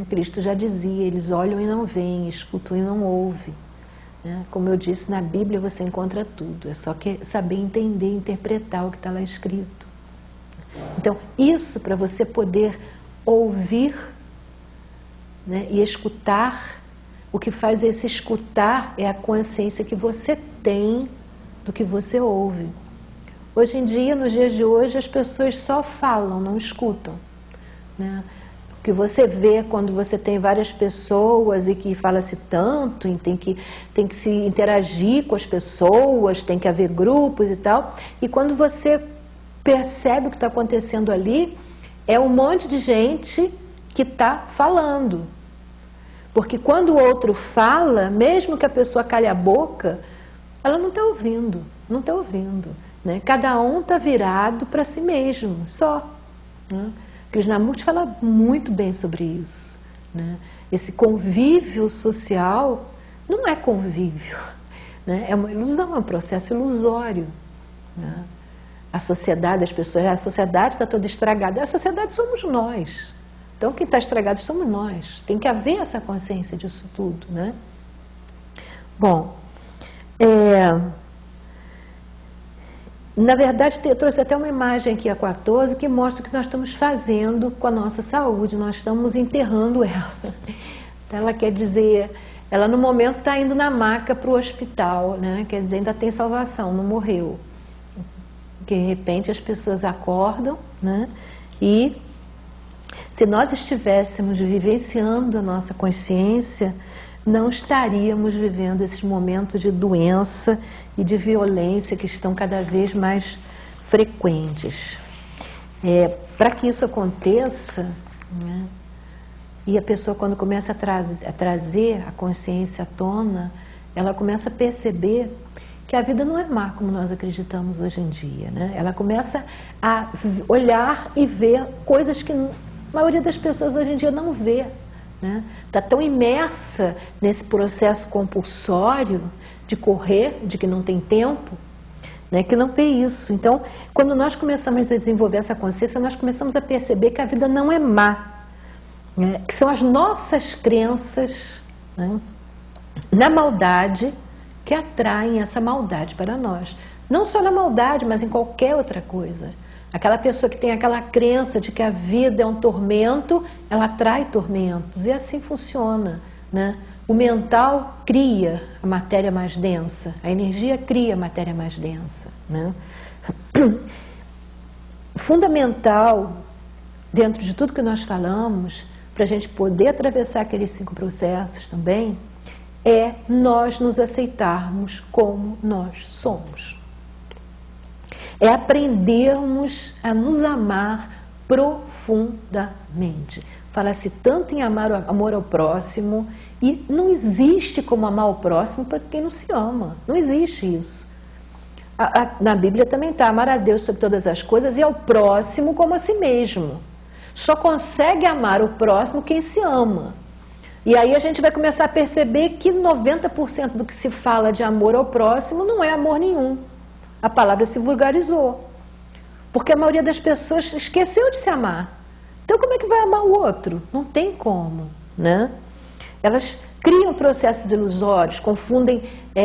Cristo já dizia, eles olham e não veem, escutam e não ouvem. Como eu disse, na Bíblia você encontra tudo, é só saber entender, interpretar o que está lá escrito. Então, isso para você poder ouvir, né, e escutar, o que faz esse escutar é a consciência que você tem do que você ouve. Hoje em dia, nos dias de hoje, as pessoas só falam, não escutam, né? O que você vê quando você tem várias pessoas e que fala-se tanto, e tem que se interagir com as pessoas, tem que haver grupos e tal, e quando você percebe o que está acontecendo ali, é um monte de gente que está falando. Porque quando o outro fala, mesmo que a pessoa calhe a boca, ela não está ouvindo, não está ouvindo, né? Cada um está virado para si mesmo, só, né? Krishnamurti fala muito bem sobre isso, né? Esse convívio social não é convívio, né? É uma ilusão, é um processo ilusório, né? A sociedade, as pessoas, a sociedade está toda estragada. A sociedade somos nós. Então, quem está estragado somos nós. Tem que haver essa consciência disso tudo, né? Bom, na verdade, eu trouxe até uma imagem aqui, a 14, que mostra o que nós estamos fazendo com a nossa saúde. Nós estamos enterrando ela. Então, ela quer dizer, ela no momento está indo na maca para o hospital, né? Quer dizer, ainda tem salvação, não morreu. De repente as pessoas acordam, né? E se nós estivéssemos vivenciando a nossa consciência, não estaríamos vivendo esses momentos de doença e de violência que estão cada vez mais frequentes. Para que isso aconteça, né, e a pessoa quando começa a trazer a consciência à tona, ela começa a perceber que a vida não é má como nós acreditamos hoje em dia, né? Ela começa a olhar e ver coisas que a maioria das pessoas hoje em dia não vê, né? Está tão imersa nesse processo compulsório de correr, de que não tem tempo, né, que não vê isso. Então, quando nós começamos a desenvolver essa consciência, nós começamos a perceber que a vida não é má, né, que são as nossas crenças, né, na maldade, que atraem essa maldade para nós. Não só na maldade, mas em qualquer outra coisa. Aquela pessoa que tem aquela crença de que a vida é um tormento, ela atrai tormentos. E assim funciona, né? O mental cria a matéria mais densa, a energia cria a matéria mais densa, né? Fundamental, dentro de tudo que nós falamos, para a gente poder atravessar aqueles 5 processos também, é nós nos aceitarmos como nós somos. É aprendermos a nos amar profundamente. Fala-se tanto em amor ao próximo, e não existe como amar o próximo para quem não se ama. Não existe isso. Na Bíblia também está, amar a Deus sobre todas as coisas e ao próximo como a si mesmo. Só consegue amar o próximo quem se ama. E aí a gente vai começar a perceber que 90% do que se fala de amor ao próximo não é amor nenhum. A palavra se vulgarizou. Porque a maioria das pessoas esqueceu de se amar. Então como é que vai amar o outro? Não tem como, né? Elas criam processos ilusórios, confundem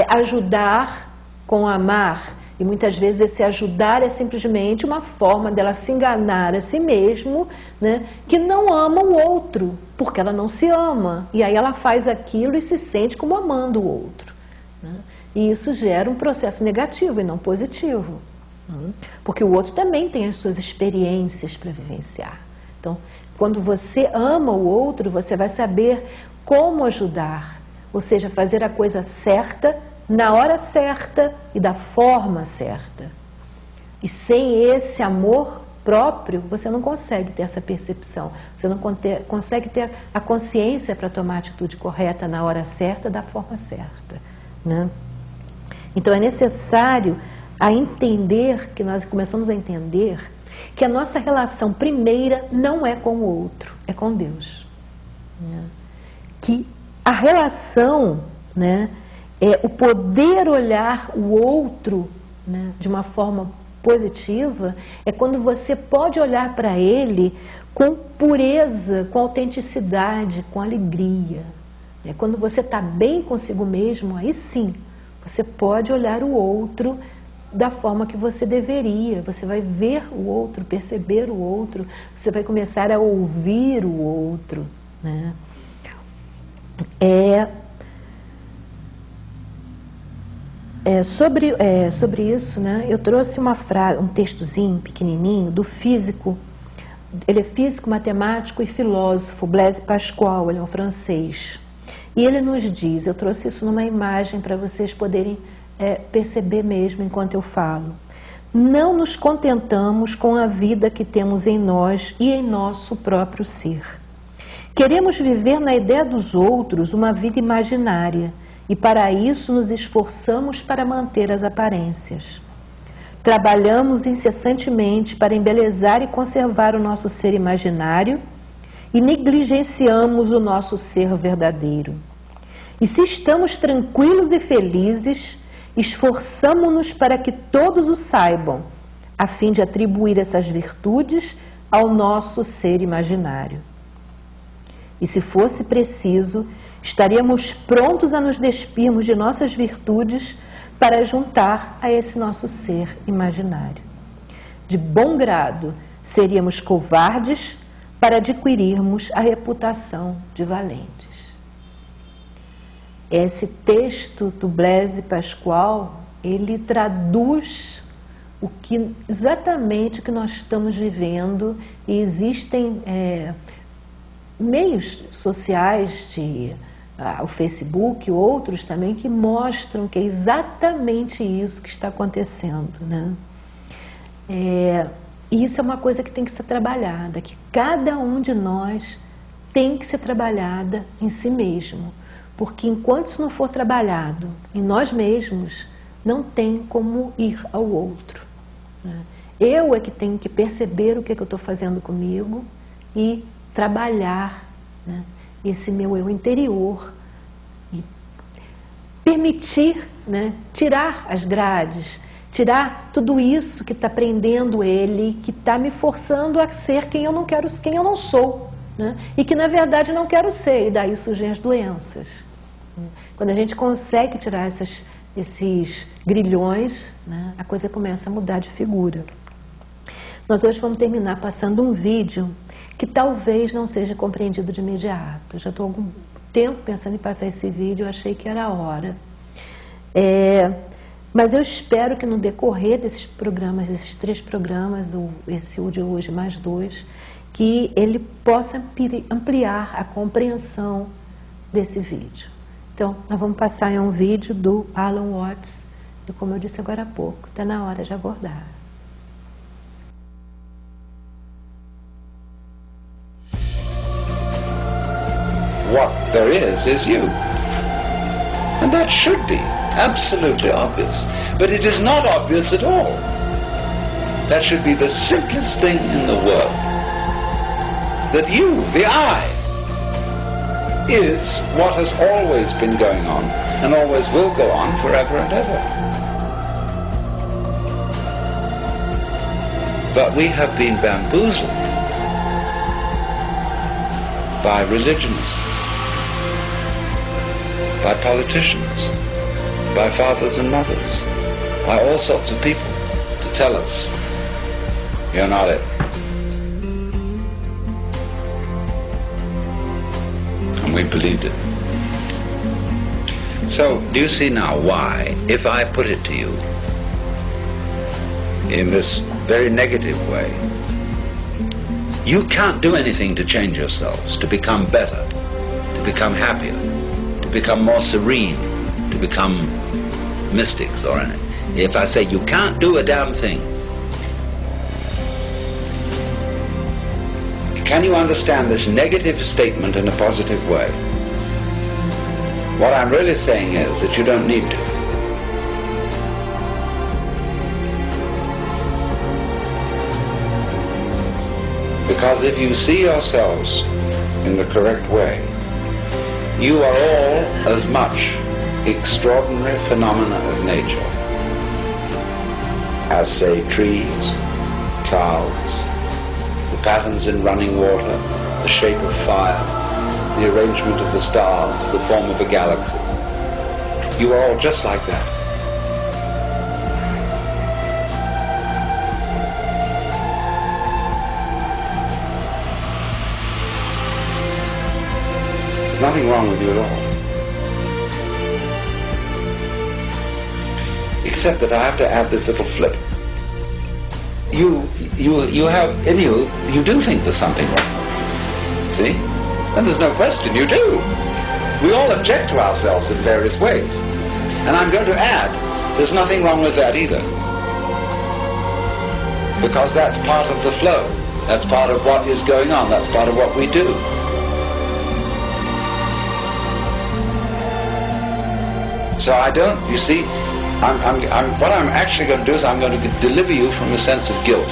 ajudar com amar. E muitas vezes esse ajudar é simplesmente uma forma dela se enganar a si mesmo, né, que não ama o outro, porque ela não se ama. E aí ela faz aquilo e se sente como amando o outro, né? E isso gera um processo negativo e não positivo, né? Porque o outro também tem as suas experiências para vivenciar. Então, quando você ama o outro, você vai saber como ajudar, ou seja, fazer a coisa certa, na hora certa e da forma certa. E sem esse amor próprio, você não consegue ter essa percepção, você não consegue ter a consciência para tomar a atitude correta na hora certa, da forma certa, né? Então é necessário entender, que nós começamos a entender, que a nossa relação primeira não é com o outro, é com Deus, né? Que a relação, né, o poder olhar o outro, né, de uma forma positiva, é quando você pode olhar para ele com pureza, com autenticidade, com alegria. É quando você está bem consigo mesmo, aí sim, você pode olhar o outro da forma que você deveria. Você vai ver o outro, perceber o outro, você vai começar a ouvir o outro, né? Sobre isso, né, eu trouxe um textozinho pequenininho do físico. Ele é físico, matemático e filósofo, Blaise Pascal, ele é um francês. E ele nos diz, eu trouxe isso numa imagem para vocês poderem perceber mesmo enquanto eu falo. Não nos contentamos com a vida que temos em nós e em nosso próprio ser. Queremos viver na ideia dos outros uma vida imaginária, e para isso nos esforçamos para manter as aparências. Trabalhamos incessantemente para embelezar e conservar o nosso ser imaginário e negligenciamos o nosso ser verdadeiro. E se estamos tranquilos e felizes, esforçamo-nos para que todos o saibam, a fim de atribuir essas virtudes ao nosso ser imaginário. E se fosse preciso, estaríamos prontos a nos despirmos de nossas virtudes para juntar a esse nosso ser imaginário. De bom grado, seríamos covardes para adquirirmos a reputação de valentes. Esse texto do Blaise Pascal, ele traduz exatamente o que nós estamos vivendo, e existem meios sociais, o Facebook, outros também, que mostram que é exatamente isso que está acontecendo, né? E isso é uma coisa que tem que ser trabalhada, que cada um de nós tem que ser trabalhada em si mesmo, porque enquanto isso não for trabalhado em nós mesmos, não tem como ir ao outro, né? Eu é que tenho que perceber o que eu estou fazendo comigo e trabalhar, né, esse meu eu interior e permitir, né, tirar as grades, tirar tudo isso que está prendendo ele, que está me forçando a ser quem eu não quero, quem eu não sou, né, e que na verdade não quero ser, e daí surgem as doenças. Quando a gente consegue tirar esses grilhões, né, a coisa começa a mudar de figura. Nós hoje vamos terminar passando um vídeo que talvez não seja compreendido de imediato. Eu já estou há algum tempo pensando em passar esse vídeo, eu achei que era a hora. Mas eu espero que no decorrer desses programas, desses 3 programas, ou esse de hoje mais 2, que ele possa ampliar a compreensão desse vídeo. Então, nós vamos passar em um vídeo do Alan Watts, E como eu disse agora há pouco, está na hora de acordar. What there is you. And that should be absolutely obvious. But it is not obvious at all. That should be the simplest thing in the world. That you, the I, is what has always been going on and always will go on forever and ever. But we have been bamboozled by religionists, by politicians, by fathers and mothers, by all sorts of people to tell us, you're not it. And we believed it. So, do you see now why, if I put it to you in this very negative way, you can't do anything to change yourselves, to become better, to become happier, to become more serene, to become mystics or anything. If I say you can't do a damn thing, can you understand this negative statement in a positive way? What I'm really saying is that you don't need to. Because if you see yourselves in the correct way, you are all as much extraordinary phenomena of nature as, say, trees, clouds, the patterns in running water, the shape of fire, the arrangement of the stars, the form of a galaxy. You are all just like that. There's nothing wrong with you at all. Except that I have to add this little flip. You have, in you do think there's something wrong. See? And there's no question, you do. We all object to ourselves in various ways. And I'm going to add, there's nothing wrong with that either. Because that's part of the flow. That's part of what is going on. That's part of what we do. So I don't, you see, what I'm actually going to do is I'm going to deliver you from a sense of guilt.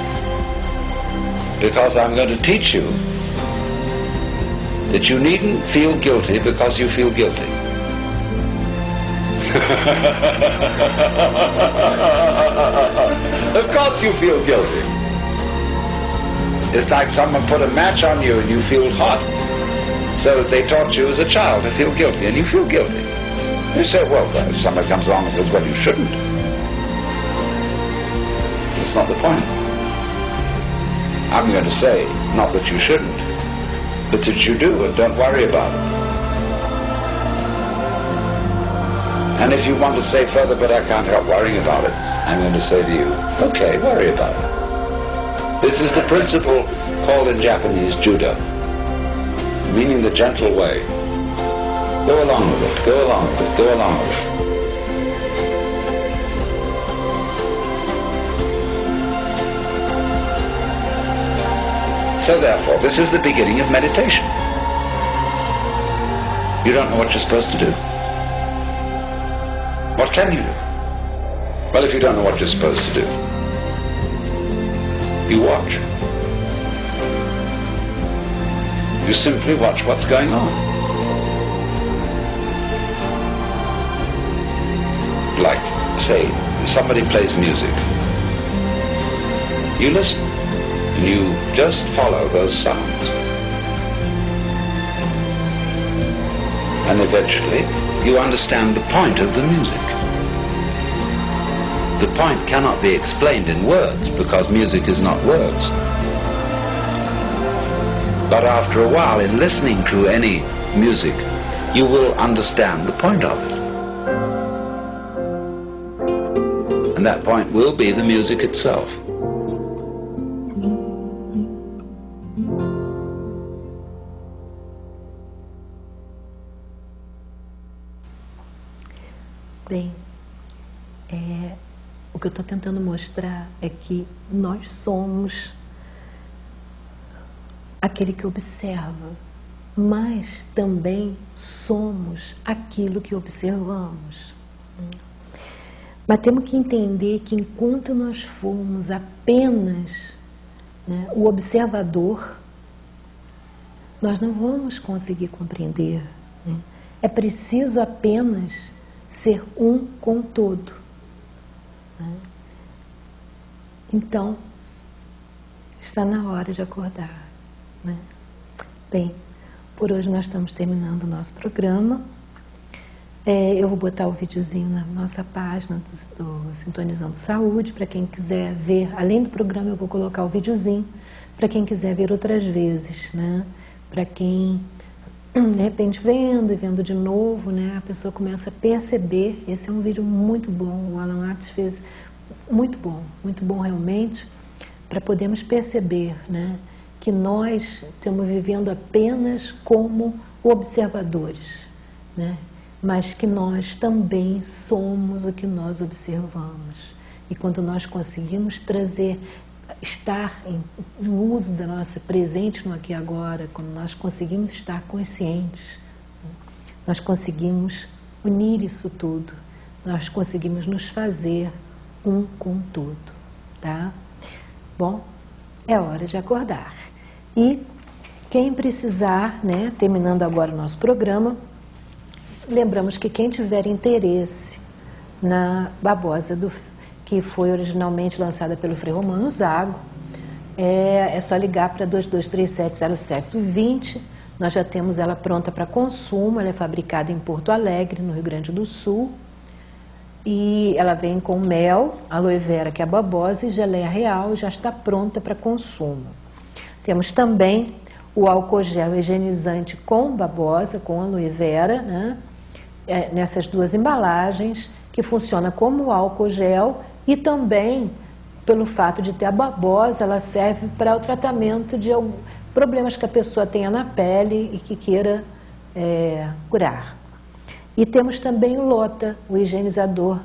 Because I'm going to teach you that you needn't feel guilty because you feel guilty. Of course you feel guilty. It's like someone put a match on you and you feel hot. So they taught you as a child to feel guilty, and you feel guilty. You say, well, if somebody comes along and says, well, you shouldn't. That's not the point. I'm going to say, not that you shouldn't, but that you do, and don't worry about it. And if you want to say further, but I can't help worrying about it, I'm going to say to you, okay, worry about it. This is the principle called in Japanese judo, meaning the gentle way. Go along with it, go along with it, go along with it. So therefore, this is the beginning of meditation. You don't know what you're supposed to do. What can you do? Well, if you don't know what you're supposed to do, you watch. You simply watch what's going on. Like, say, somebody plays music. You listen, and you just follow those sounds. And eventually, you understand the point of the music. The point cannot be explained in words, because music is not words. But after a while, in listening to any music, you will understand the point of it. And that point will be the music itself. Bem, o que eu estou tentando mostrar é que nós somos aquele que observa, mas também somos aquilo que observamos. Mas temos que entender que enquanto nós formos apenas, né, o observador, nós não vamos conseguir compreender, né? É preciso apenas ser um com o todo, né? Então, está na hora de acordar, né? Bem, por hoje nós estamos terminando o nosso programa. Eu vou botar o videozinho na nossa página do Sintonizando Saúde, para quem quiser ver. Além do programa, eu vou colocar o videozinho para quem quiser ver outras vezes, né? Para quem, de repente, vendo e vendo de novo, né? A pessoa começa a perceber. Esse é um vídeo muito bom, o Alan Atos fez muito bom realmente, para podermos perceber, né, que nós estamos vivendo apenas como observadores, né? Mas que nós também somos o que nós observamos. E quando nós conseguimos estar no uso da nossa presente no aqui e agora, quando nós conseguimos estar conscientes, nós conseguimos unir isso tudo, nós conseguimos nos fazer um com tudo, tá? Bom, é hora de acordar. E quem precisar, né, terminando agora o nosso programa, lembramos que quem tiver interesse na babosa que foi originalmente lançada pelo Frei Romano Zago, é só ligar para 22370720. Nós já temos ela pronta para consumo. Ela é fabricada em Porto Alegre, no Rio Grande do Sul. E ela vem com mel, aloe vera, que é a babosa, e geleia real, já está pronta para consumo. Temos também o álcool gel higienizante com babosa, com aloe vera, né? Nessas duas embalagens, que funciona como álcool gel, e também, pelo fato de ter a babosa, ela serve para o tratamento de problemas que a pessoa tenha na pele e que queira curar. E temos também o Lota, o higienizador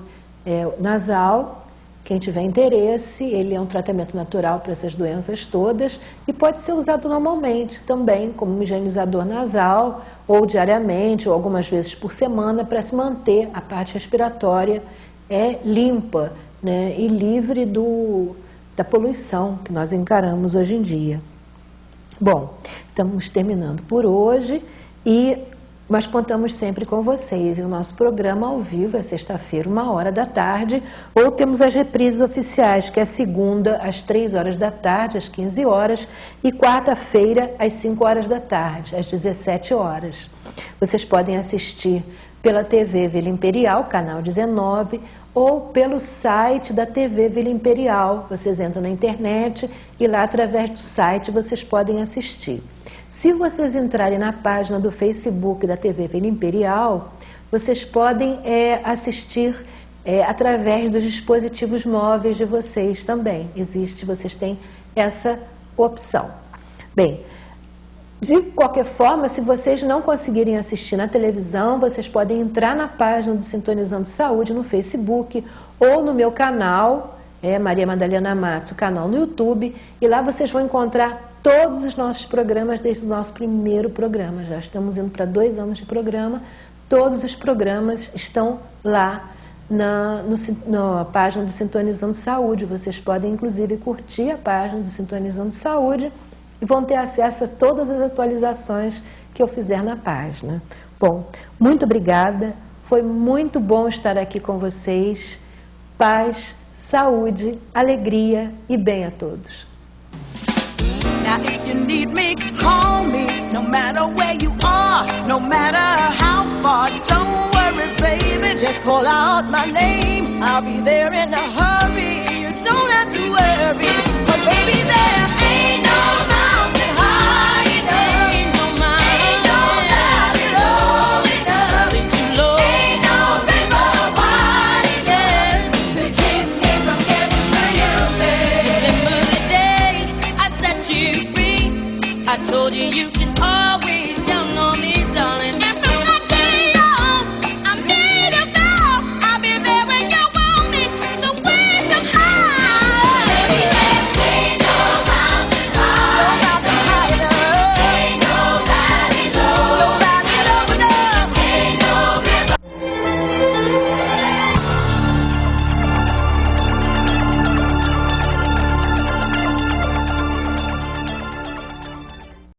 nasal. Quem tiver interesse, ele é um tratamento natural para essas doenças todas e pode ser usado normalmente também como um higienizador nasal, ou diariamente, ou algumas vezes por semana, para se manter a parte respiratória limpa, né, e livre da poluição que nós encaramos hoje em dia. Bom, estamos terminando por hoje, mas contamos sempre com vocês. E o nosso programa ao vivo é sexta-feira, 13h, ou temos as reprises oficiais, que é segunda, às 15h, às 15 horas, e quarta-feira, às 5h, às 17 horas. Vocês podem assistir pela TV Vila Imperial, canal 19, ou pelo site da TV Vila Imperial. Vocês entram na internet e lá, através do site, vocês podem assistir. Se vocês entrarem na página do Facebook da TV Vila Imperial, vocês podem assistir através dos dispositivos móveis de vocês também. Vocês têm essa opção. Bem, de qualquer forma, se vocês não conseguirem assistir na televisão, vocês podem entrar na página do Sintonizando Saúde no Facebook ou no meu canal, Maria Madalena Matos, o canal no YouTube, e lá vocês vão encontrar todos os nossos programas desde o nosso primeiro programa. Já estamos indo para 2 anos de programa. Todos os programas estão lá na página do Sintonizando Saúde. Vocês podem, inclusive, curtir a página do Sintonizando Saúde e vão ter acesso a todas as atualizações que eu fizer na página. Bom, muito obrigada. Foi muito bom estar aqui com vocês. Paz, saúde, alegria e bem a todos. Now if you need me, call me, no matter where you are, no matter how far. Don't worry, baby, just call out my name. I'll be there in a hurry.